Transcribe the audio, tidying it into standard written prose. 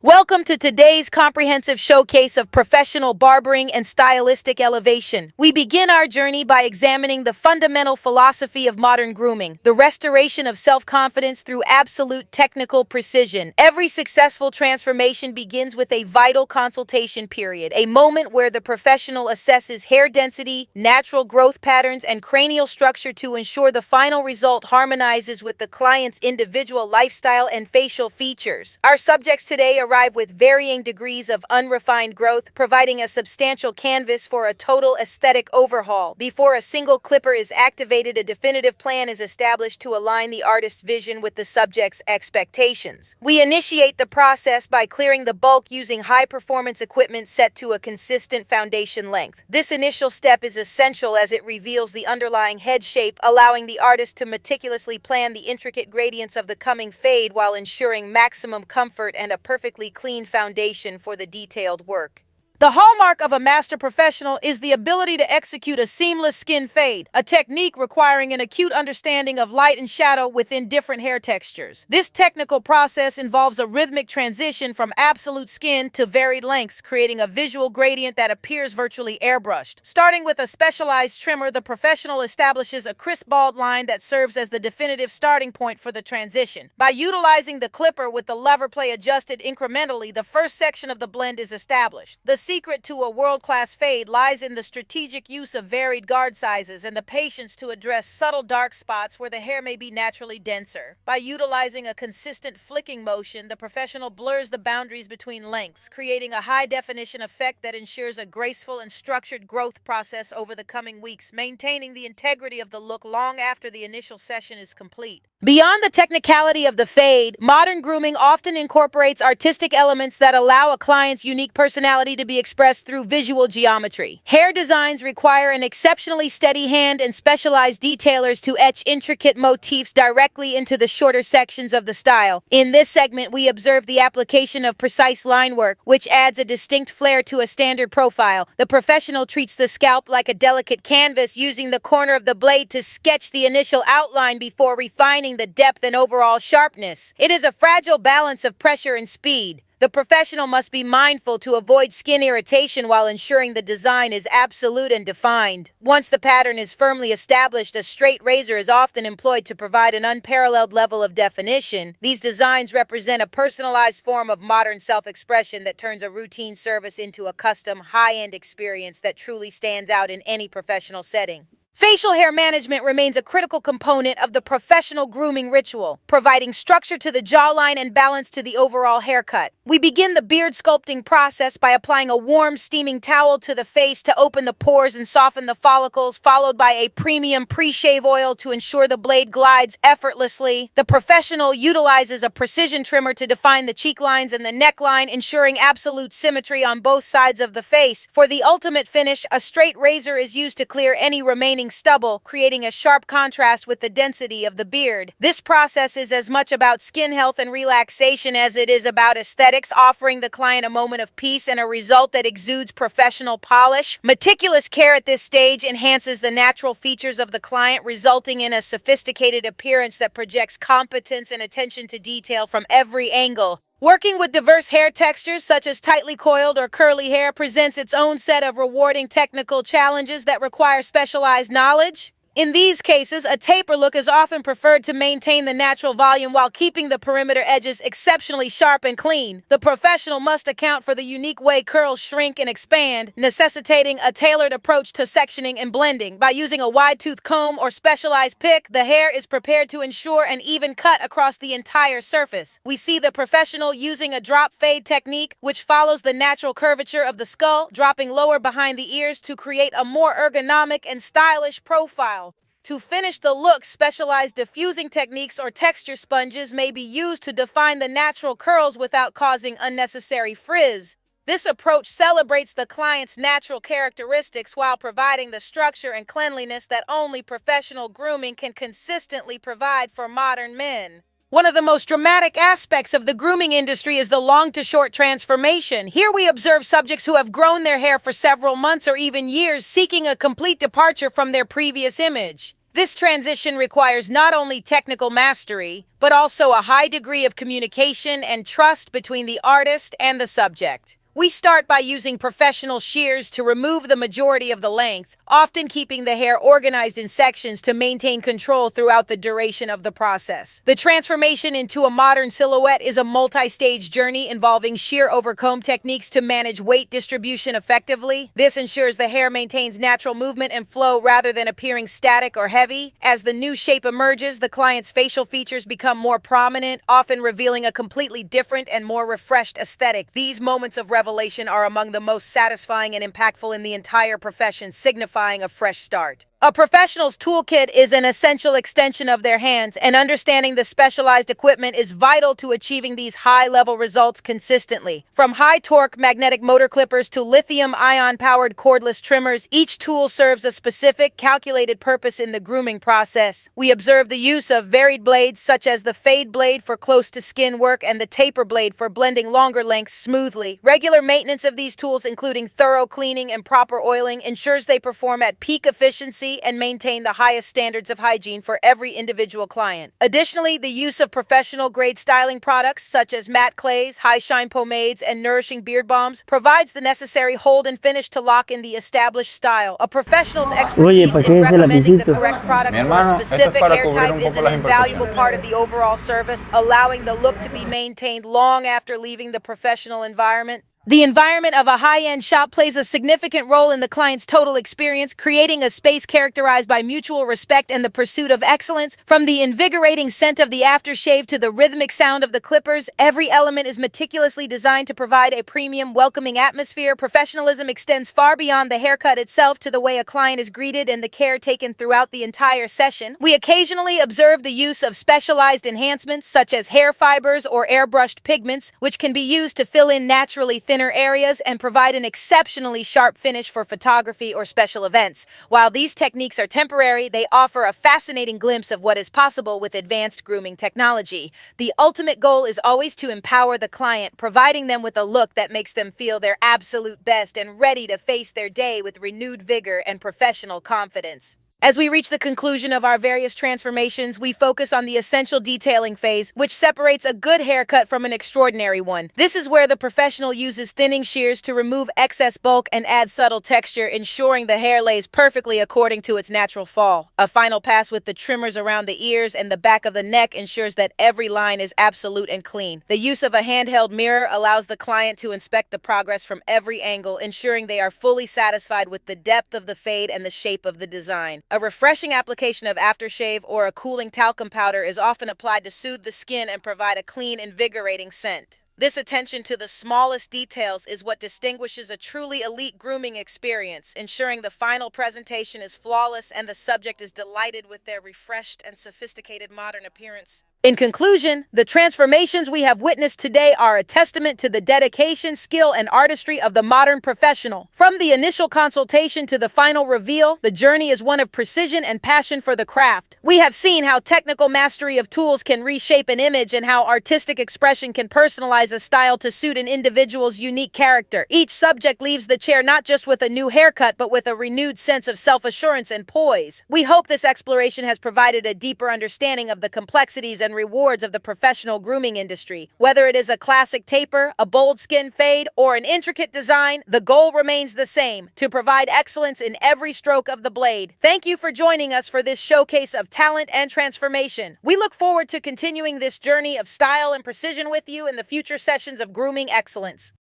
Welcome to today's comprehensive showcase of professional barbering and stylistic elevation. We begin our journey by examining the fundamental philosophy of modern grooming, the restoration of self-confidence through absolute technical precision. Every successful transformation begins with a vital consultation period, a moment where the professional assesses hair density, natural growth patterns, and cranial structure to ensure the final result harmonizes with the client's individual lifestyle and facial features. Our subjects today arrive with varying degrees of unrefined growth, providing a substantial canvas for a total aesthetic overhaul. Before a single clipper is activated, a definitive plan is established to align the artist's vision with the subject's expectations. We initiate the process by clearing the bulk using high-performance equipment set to a consistent foundation length. This initial step is essential as it reveals the underlying head shape, allowing the artist to meticulously plan the intricate gradients of the coming fade while ensuring maximum comfort and a perfectly clean foundation for the detailed work. The hallmark of a master professional is the ability to execute a seamless skin fade, a technique requiring an acute understanding of light and shadow within different hair textures. This technical process involves a rhythmic transition from absolute skin to varied lengths, creating a visual gradient that appears virtually airbrushed. Starting with a specialized trimmer, the professional establishes a crisp bald line that serves as the definitive starting point for the transition. By utilizing the clipper with the lever play adjusted incrementally, the first section of the blend is established. The secret to a world-class fade lies in the strategic use of varied guard sizes and the patience to address subtle dark spots where the hair may be naturally denser. By utilizing a consistent flicking motion, the professional blurs the boundaries between lengths, creating a high-definition effect that ensures a graceful and structured growth process over the coming weeks, maintaining the integrity of the look long after the initial session is complete. Beyond the technicality of the fade, modern grooming often incorporates artistic elements that allow a client's unique personality to be expressed through visual geometry. Hair designs require an exceptionally steady hand and specialized detailers to etch intricate motifs directly into the shorter sections of the style. In this segment, we observe the application of precise line work, which adds a distinct flair to a standard profile. The professional treats the scalp like a delicate canvas, using the corner of the blade to sketch the initial outline before refining the depth and overall sharpness. It is a fragile balance of pressure and speed. The professional must be mindful to avoid skin irritation while ensuring the design is absolute and defined. Once the pattern is firmly established, a straight razor is often employed to provide an unparalleled level of definition. These designs represent a personalized form of modern self-expression that turns a routine service into a custom, high-end experience that truly stands out in any professional setting. Facial hair management remains a critical component of the professional grooming ritual, providing structure to the jawline and balance to the overall haircut. We begin the beard sculpting process by applying a warm, steaming towel to the face to open the pores and soften the follicles, followed by a premium pre-shave oil to ensure the blade glides effortlessly. The professional utilizes a precision trimmer to define the cheek lines and the neckline, ensuring absolute symmetry on both sides of the face. For the ultimate finish, a straight razor is used to clear any remaining stubble, creating a sharp contrast with the density of the beard. This process is as much about skin health and relaxation as it is about aesthetics, offering the client a moment of peace and a result that exudes professional polish. Meticulous care at this stage enhances the natural features of the client, resulting in a sophisticated appearance that projects competence and attention to detail from every angle. Working with diverse hair textures, such as tightly coiled or curly hair, presents its own set of rewarding technical challenges that require specialized knowledge. In these cases, a taper look is often preferred to maintain the natural volume while keeping the perimeter edges exceptionally sharp and clean. The professional must account for the unique way curls shrink and expand, necessitating a tailored approach to sectioning and blending. By using a wide-tooth comb or specialized pick, the hair is prepared to ensure an even cut across the entire surface. We see the professional using a drop fade technique, which follows the natural curvature of the skull, dropping lower behind the ears to create a more ergonomic and stylish profile. To finish the look, specialized diffusing techniques or texture sponges may be used to define the natural curls without causing unnecessary frizz. This approach celebrates the client's natural characteristics while providing the structure and cleanliness that only professional grooming can consistently provide for modern men. One of the most dramatic aspects of the grooming industry is the long-to-short transformation. Here we observe subjects who have grown their hair for several months or even years, seeking a complete departure from their previous image. This transition requires not only technical mastery, but also a high degree of communication and trust between the artist and the subject. We start by using professional shears to remove the majority of the length, often keeping the hair organized in sections to maintain control throughout the duration of the process. The transformation into a modern silhouette is a multi-stage journey involving shear over comb techniques to manage weight distribution effectively. This ensures the hair maintains natural movement and flow rather than appearing static or heavy. As the new shape emerges, the client's facial features become more prominent, often revealing a completely different and more refreshed aesthetic. These moments of revelation are among the most satisfying and impactful in the entire profession, signifying a fresh start. A professional's toolkit is an essential extension of their hands, and understanding the specialized equipment is vital to achieving these high-level results consistently. From high-torque magnetic motor clippers to lithium-ion-powered cordless trimmers, each tool serves a specific, calculated purpose in the grooming process. We observe the use of varied blades, such as the fade blade for close-to-skin work and the taper blade for blending longer lengths smoothly. Regular maintenance of these tools, including thorough cleaning and proper oiling, ensures they perform at peak efficiency and maintain the highest standards of hygiene for every individual client. Additionally, the use of professional-grade styling products such as matte clays, high-shine pomades, and nourishing beard balms provides the necessary hold and finish to lock in the established style. A professional's expertise ¿para qué in es el recommending the lapicito? correct products Mi for a hermano, esto es specific para hair cubrir type un is poco an las invaluable imperfecciones. part of the overall service, allowing the look to be maintained long after leaving the professional environment. The environment of a high-end shop plays a significant role in the client's total experience, creating a space characterized by mutual respect and the pursuit of excellence. From the invigorating scent of the aftershave to the rhythmic sound of the clippers, every element is meticulously designed to provide a premium, welcoming atmosphere. Professionalism extends far beyond the haircut itself to the way a client is greeted and the care taken throughout the entire session. We occasionally observe the use of specialized enhancements such as hair fibers or airbrushed pigments, which can be used to fill in naturally thinner areas and provide an exceptionally sharp finish for photography or special events. While these techniques are temporary, they offer a fascinating glimpse of what is possible with advanced grooming technology. The ultimate goal is always to empower the client, providing them with a look that makes them feel their absolute best and ready to face their day with renewed vigor and professional confidence. As we reach the conclusion of our various transformations, we focus on the essential detailing phase, which separates a good haircut from an extraordinary one. This is where the professional uses thinning shears to remove excess bulk and add subtle texture, ensuring the hair lays perfectly according to its natural fall. A final pass with the trimmers around the ears and the back of the neck ensures that every line is absolute and clean. The use of a handheld mirror allows the client to inspect the progress from every angle, ensuring they are fully satisfied with the depth of the fade and the shape of the design. A refreshing application of aftershave or a cooling talcum powder is often applied to soothe the skin and provide a clean, invigorating scent. This attention to the smallest details is what distinguishes a truly elite grooming experience, ensuring the final presentation is flawless and the subject is delighted with their refreshed and sophisticated modern appearance. In conclusion, the transformations we have witnessed today are a testament to the dedication, skill, and artistry of the modern professional. From the initial consultation to the final reveal, the journey is one of precision and passion for the craft. We have seen how technical mastery of tools can reshape an image and how artistic expression can personalize a style to suit an individual's unique character. Each subject leaves the chair not just with a new haircut, but with a renewed sense of self-assurance and poise. We hope this exploration has provided a deeper understanding of the complexities and rewards of the professional grooming industry. Whether it is a classic taper, a bold skin fade, or an intricate design, the goal remains the same: to provide excellence in every stroke of the blade. Thank you for joining us for this showcase of talent and transformation. We look forward to continuing this journey of style and precision with you in the future sessions of grooming excellence.